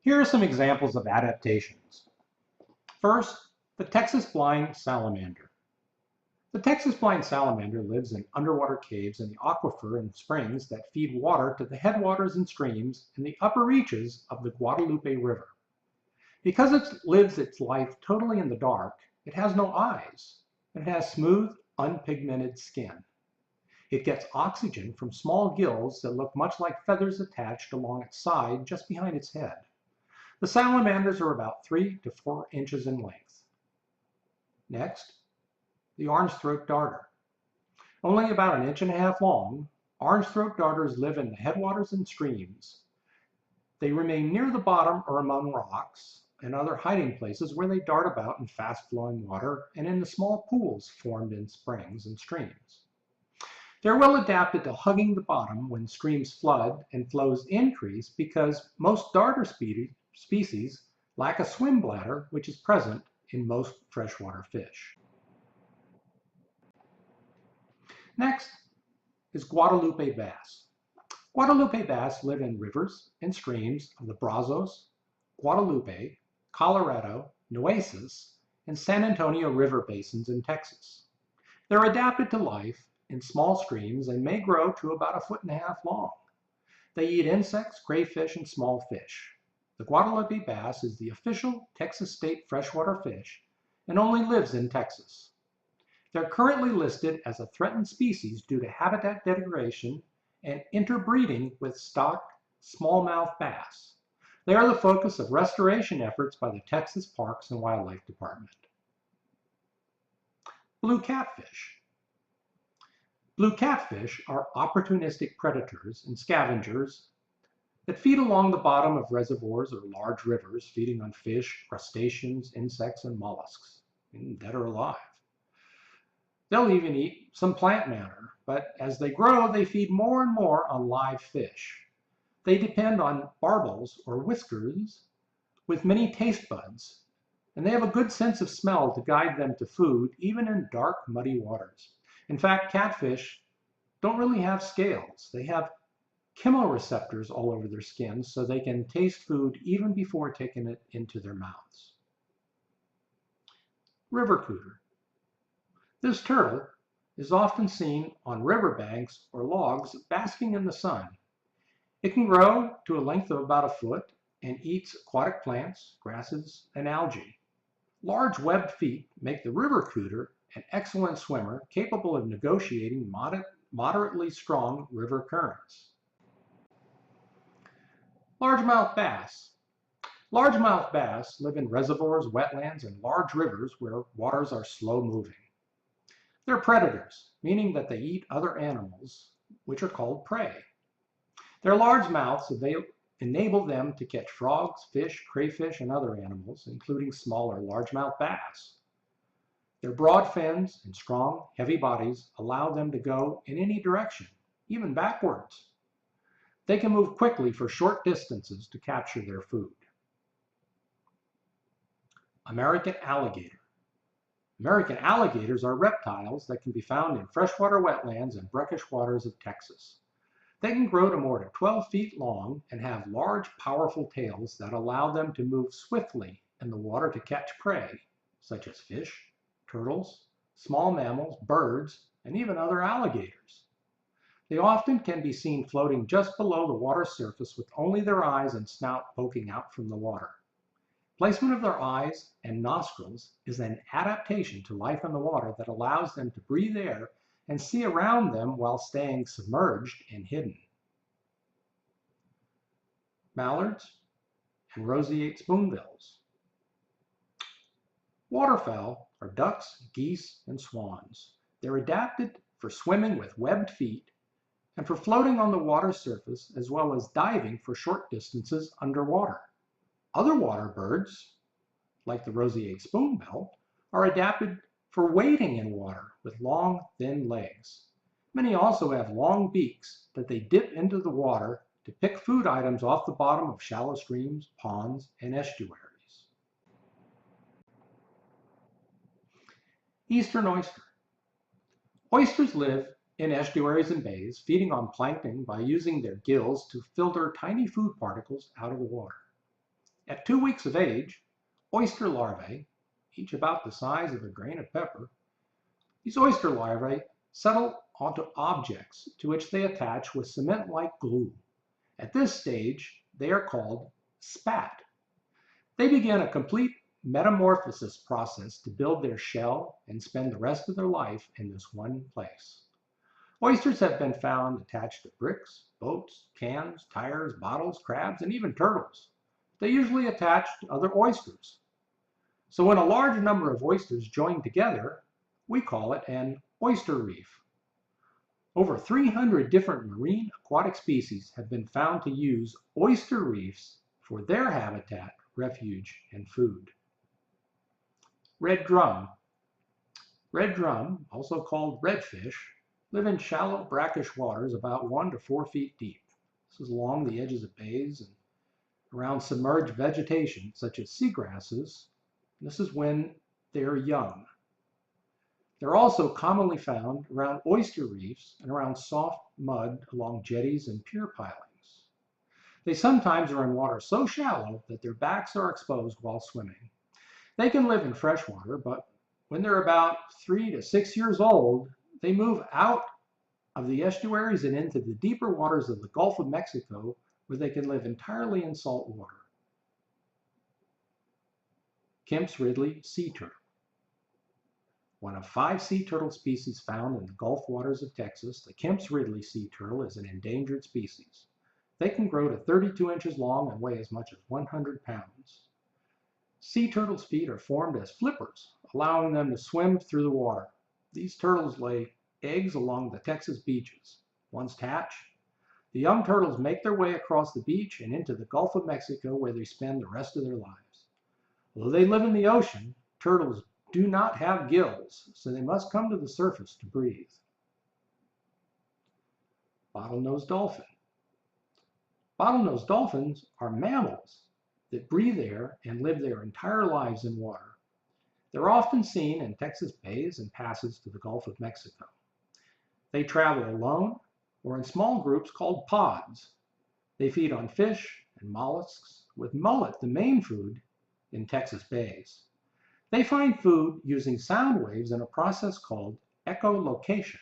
Here are some examples of adaptations. First, the Texas blind salamander. The Texas blind salamander lives in underwater caves in the aquifer and springs that feed water to the headwaters and streams in the upper reaches of the Guadalupe River. Because it lives its life totally in the dark, it has no eyes, and it has smooth, unpigmented skin. It gets oxygen from small gills that look much like feathers attached along its side just behind its head. The salamanders are about 3 to 4 inches in length. Next, the orange-throat darter. Only about 1.5 inches long, orange-throat darters live in the headwaters and streams. They remain near the bottom or among rocks and other hiding places where they dart about in fast-flowing water and in the small pools formed in springs and streams. They're well adapted to hugging the bottom when streams flood and flows increase because most darter species lack a swim bladder, which is present in most freshwater fish. Next is Guadalupe bass. Guadalupe bass live in rivers and streams of the Brazos, Guadalupe, Colorado, Nueces, and San Antonio River basins in Texas. They're adapted to life in small streams and may grow to about 1.5 feet long. They eat insects, crayfish, and small fish. The Guadalupe bass is the official Texas state freshwater fish and only lives in Texas. They're currently listed as a threatened species due to habitat degradation and interbreeding with stock smallmouth bass. They are the focus of restoration efforts by the Texas Parks and Wildlife Department. Blue catfish. Blue catfish are opportunistic predators and scavengers that feed along the bottom of reservoirs or large rivers, feeding on fish, crustaceans, insects, and mollusks, dead or alive. They'll even eat some plant matter, but as they grow, they feed more and more on live fish. They depend on barbels or whiskers with many taste buds, and they have a good sense of smell to guide them to food, even in dark, muddy waters. In fact, catfish don't really have scales. They have chemoreceptors all over their skins so they can taste food even before taking it into their mouths. River cooter. This turtle is often seen on riverbanks or logs basking in the sun. It can grow to a length of about 1 foot and eats aquatic plants, grasses, and algae. Large webbed feet make the river cooter an excellent swimmer capable of negotiating moderately strong river currents. Largemouth bass. Largemouth bass live in reservoirs, wetlands, and large rivers where waters are slow moving. They're predators, meaning that they eat other animals, which are called prey. Their large mouths enable them to catch frogs, fish, crayfish, and other animals, including smaller largemouth bass. Their broad fins and strong, heavy bodies allow them to go in any direction, even backwards. They can move quickly for short distances to capture their food. American alligator. American alligators are reptiles that can be found in freshwater wetlands and brackish waters of Texas. They can grow to more than 12 feet long and have large, powerful tails that allow them to move swiftly in the water to catch prey, such as fish, turtles, small mammals, birds, and even other alligators. They often can be seen floating just below the water surface with only their eyes and snout poking out from the water. Placement of their eyes and nostrils is an adaptation to life in the water that allows them to breathe air and see around them while staying submerged and hidden. Mallards and roseate spoonbills. Waterfowl are ducks, geese, and swans. They're adapted for swimming with webbed feet and for floating on the water surface, as well as diving for short distances underwater. Other water birds, like the roseate spoonbill, are adapted for wading in water with long, thin legs. Many also have long beaks that they dip into the water to pick food items off the bottom of shallow streams, ponds, and estuaries. Eastern oyster. Oysters live in estuaries and bays, feeding on plankton by using their gills to filter tiny food particles out of the water. At 2 weeks of age, oyster larvae, each about the size of a grain of pepper, these oyster larvae settle onto objects to which they attach with cement-like glue. At this stage, they are called spat. They begin a complete metamorphosis process to build their shell and spend the rest of their life in this one place. Oysters have been found attached to bricks, boats, cans, tires, bottles, crabs, and even turtles. They usually attach to other oysters. So when a large number of oysters join together, we call it an oyster reef. Over 300 different marine aquatic species have been found to use oyster reefs for their habitat, refuge, and food. Red drum. Red drum, also called redfish, live in shallow brackish waters about 1 to 4 feet deep. This is along the edges of bays and around submerged vegetation such as seagrasses. This is when they are young. They're also commonly found around oyster reefs and around soft mud along jetties and pier pilings. They sometimes are in water so shallow that their backs are exposed while swimming. They can live in freshwater, but when they're about 3 to 6 years old, they move out of the estuaries and into the deeper waters of the Gulf of Mexico, where they can live entirely in salt water. Kemps Ridley sea turtle. One of 5 sea turtle species found in the Gulf waters of Texas, the Kemps Ridley sea turtle is an endangered species. They can grow to 32 inches long and weigh as much as 100 pounds. Sea turtles' feet are formed as flippers, allowing them to swim through the water. These turtles lay eggs along the Texas beaches. Once hatched, the young turtles make their way across the beach and into the Gulf of Mexico, where they spend the rest of their lives. Although they live in the ocean, turtles do not have gills, so they must come to the surface to breathe. Bottlenose dolphin. Bottlenose dolphins are mammals that breathe air and live their entire lives in water. They're often seen in Texas bays and passes to the Gulf of Mexico. They travel alone or in small groups called pods. They feed on fish and mollusks, with mullet the main food in Texas bays. They find food using sound waves in a process called echolocation.